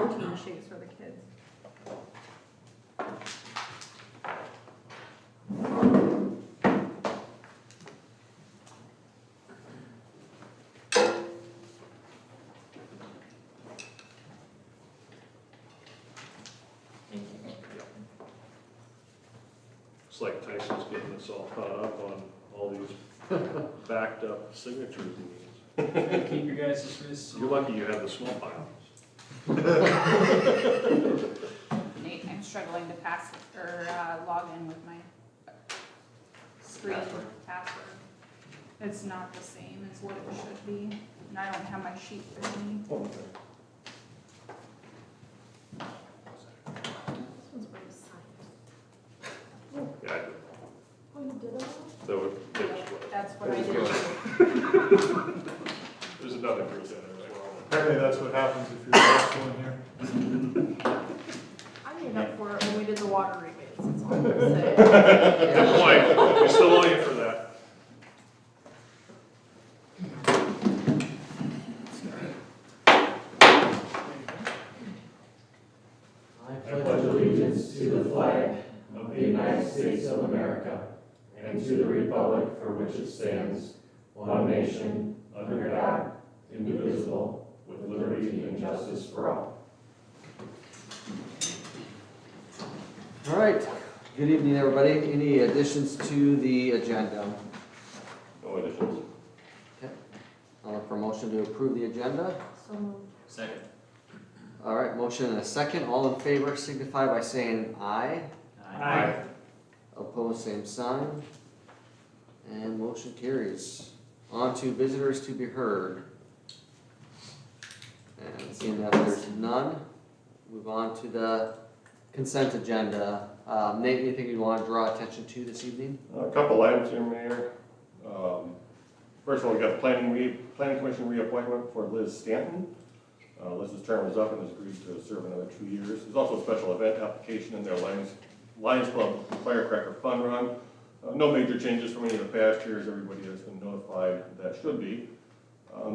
protein shakes for the kids. It's like Tyson's getting us all caught up on all these backed up signatures he needs. Keep your guys' wrists. You're lucky you have the small file. Nate, I'm struggling to pass or log in with my screen password. It's not the same as what it should be, and I don't have my sheet with me. Oh, okay. This one's already signed. Yeah, I did. Oh, you did it? That would, That's what I did. there's another group in there as well. Apparently that's what happens if you're the last one here. I made up for it when we did the water rebates, that's all I'm gonna say. Good point, we still owe you for that. I pledge allegiance to the flag of the United States of America and to the republic for which it stands, one nation, under God, indivisible, with liberty and justice for all. All right, good evening, everybody. Any additions to the agenda? No additions. I'll look for a motion to approve the agenda. So moved. Second. All right, motion and a second. All in favor signify by saying aye. Aye. Opposed, same sign. And motion carries. On to visitors to be heard. And seeing that there's none, move on to the consent agenda. Nate, anything you want to draw attention to this evening? A couple items here, Mayor. First of all, we got planning commission reappointment for Liz Stanton. Liz's term is up and has agreed to serve another 2 years. There's also a special event application in their Lions Club Firecracker Fun Run. No major changes from any of the past years. Everybody has been notified that should be.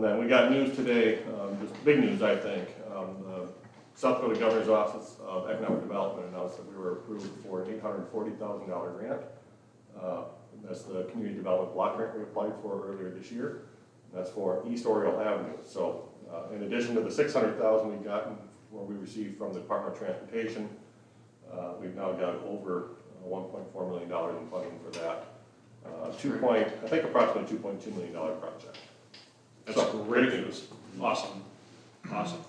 Then we got news today, just big news, I think. The South Dakota Governor's Office of Economic Development announced that we were approved for an $840,000 grant. That's the community development block grant we applied for earlier this year. That's for East Oriole Avenue. So in addition to the $600,000 we got, or we received from the Department of Transportation, we've now got over $1.4 million in funding for that. I think approximately $2.2 million project. That's great news. Awesome. Awesome.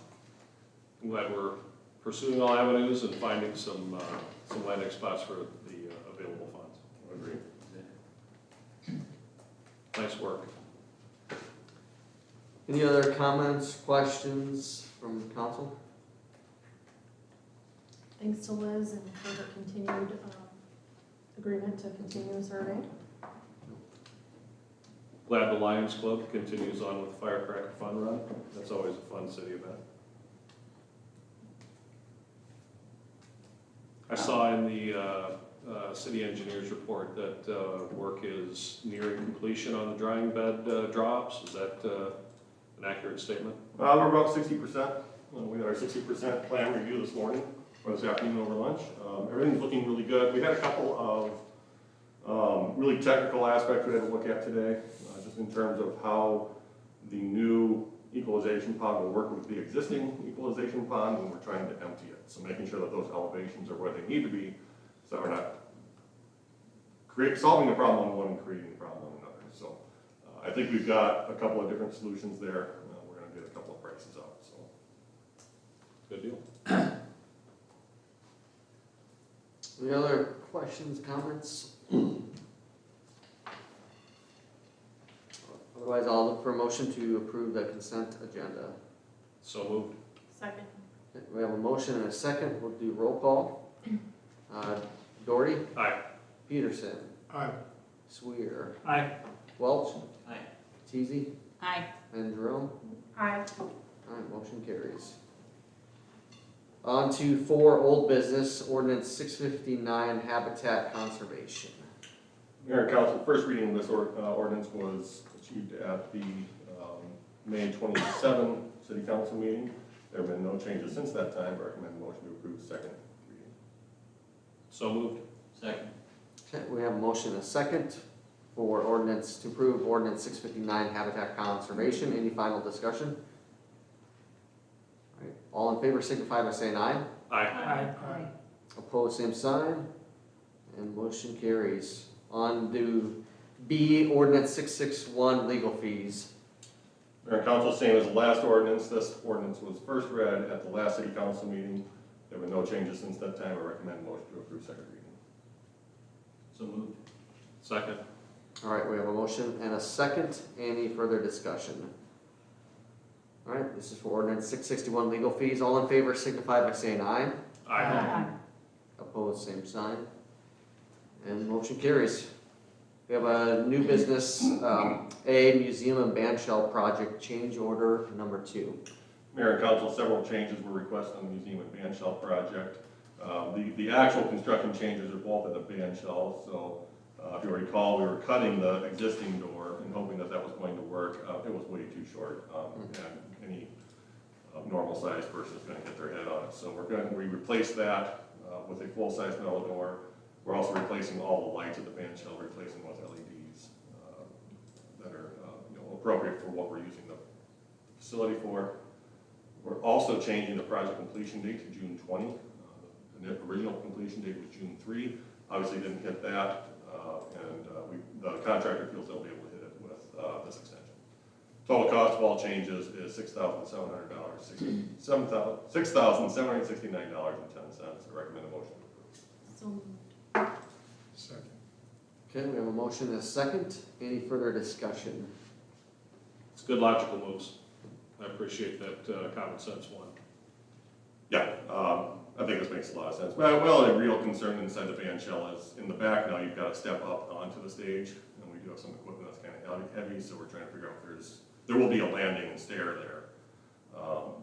I'm glad we're pursuing all avenues and finding some landing spots for the available funds. I agree. Nice work. Any other comments, questions from the council? Thanks to Liz and for her continued agreement to continue serving. Glad the Lions Club continues on with the Firecracker Fun Run. That's always a fun city event. I saw in the city engineer's report that work is nearing completion on the drying bed drops. Is that an accurate statement? We're about 60%. We had our 60% plan review this morning, or this afternoon over lunch. Everything's looking really good. We had a couple of really technical aspects we had to look at today, just in terms of how the new equalization pond will work with the existing equalization pond when we're trying to empty it. So making sure that those elevations are where they need to be, so we're not solving the problem on one and creating the problem on another. So I think we've got a couple of different solutions there. We're going to get a couple of prices out. So Good deal. Any other questions, comments? Otherwise, I'll look for a motion to approve the consent agenda. So moved. Second. Okay, we have a motion and a second. We'll do roll call. Doherty? Aye. Peterson? Aye. Swear? Aye. Welch? Aye. Teasy? Aye. And Jerome? Aye. Alright, motion carries. On to 4 old business, ordinance 659, habitat conservation. Mayor and Council, first reading of this ordinance was achieved at the May 27 City Council meeting. There have been no no changes since that time, recommend motion to approve second reading. So moved. Second. Okay, we have a motion and a second for ordinance, to approve ordinance 659 habitat conservation. Any final discussion? All right, all in favor signify by saying aye. Aye. Opposed, same sign, and motion carries. On to B, ordinance 661 legal fees. Mayor and council, same as the last ordinance, this ordinance was first read at the last city council meeting. There were no changes since that time, I recommend motion to approve second reading. So moved. Second. All right, we have a motion and a second. Any further discussion? All right, this is for ordinance 661 legal fees. All in favor signify by saying aye. Aye. Opposed, same sign. And motion carries. We have a new business, A, museum and band shell project change order number 2. Mayor and council, several changes were requested on the museum and band shell project. The actual construction changes are both at the band shell, so if you recall, we were cutting the existing door and hoping that that was going to work. It was way too short, and any normal sized person is going to hit their head on it. So we replaced that with a full-size metal door. We're also replacing all the lights at the band shell, replacing with LEDs that are appropriate for what we're using the facility for. We're also changing the project completion date to June 20. The original completion date was June 3. Obviously didn't hit that, and the contractor feels they'll be able to hit it with this extension. Total cost of all changes is $6,700, $6,769.10. I recommend a motion to approve. So moved. Second. Okay, we have a motion and a second. Any further discussion? It's good logical moves. I appreciate that common sense one. Yeah, I think this makes a lot of sense. Well, a real concern inside the band shell is in the back now you've got to step up onto the stage, and we do have some equipment that's kind of heavy, so we're trying to figure out if there will be a landing and stair there,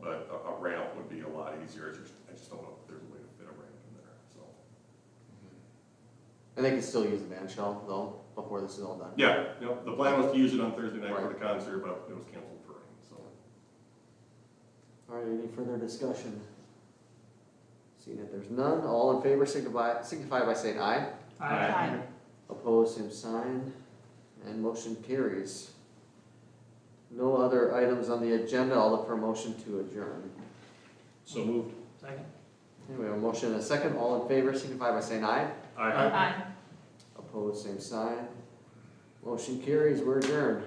but a ramp would be a lot easier. I just don't know if there's a way to fit a ramp in there. So And they can still use the band shell though, before this is all done. yeah, the plan was to use it on Thursday night for the concert, but it was canceled for rain. So All right, any further discussion? Seeing that there's none, all in favor signify by saying aye. Aye. Opposed, same sign, and motion carries. No other items on the agenda, I'll look for a motion to adjourn. So moved. Second. Okay, we have a motion and a second, all in favor signify by saying aye. Aye. Aye. Opposed, same sign. Motion carries, we're adjourned.